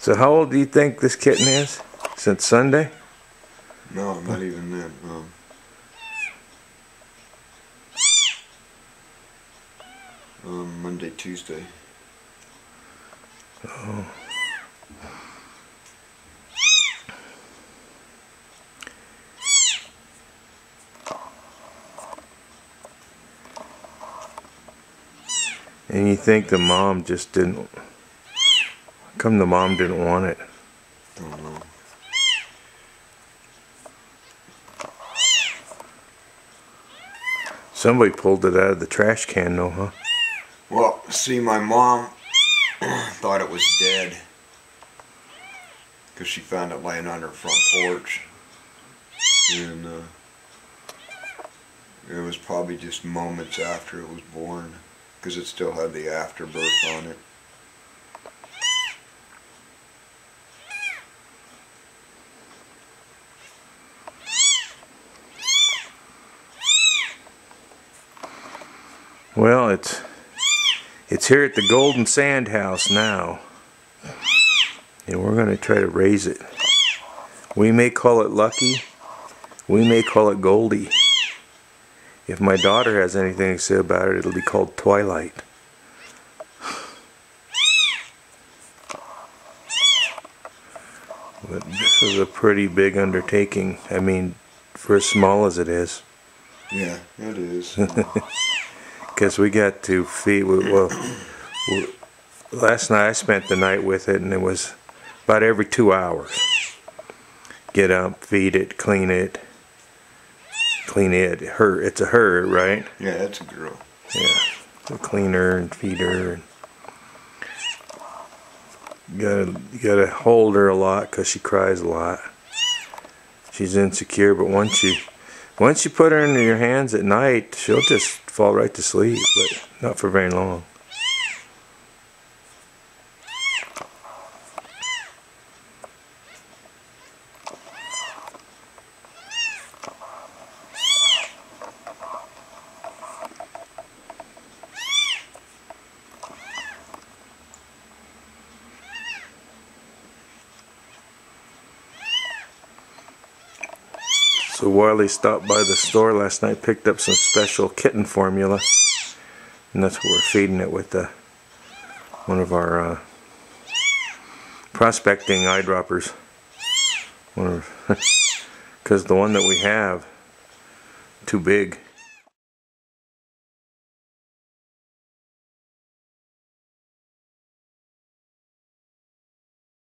So how old do you think this kitten is? Since Sunday? No, not even then. Monday, Tuesday. Oh. And you think the mom just didn't... How come the mom didn't want it? Don't know. Somebody pulled it out of the trash can though, huh? Well, see, my mom thought it was dead because she found it laying on her front porch, and it was probably just moments after it was born because it still had the afterbirth on it. Well, it's here at the Golden Sand House now, and we're going to try to raise it. We may call it Lucky, we may call it Goldie. If my daughter has anything to say about it, it'll be called Twilight. But this is a pretty big undertaking. I mean, for as small as it is. Yeah, it is. Because we got to feed, well, last night I spent the night with it, and it was about every 2 hours. Get up, feed it, clean it. Her, it's a her, right? Yeah, it's a girl. Yeah, so clean her and feed her. And you gotta hold her a lot because she cries a lot. She's insecure, but once you put her into your hands at night, she'll just fall right to sleep, but not for very long. So Wile E stopped by the store last night, picked up some special kitten formula, and that's what we're feeding it with one of our prospecting eyedroppers. Because the one that we have, too big.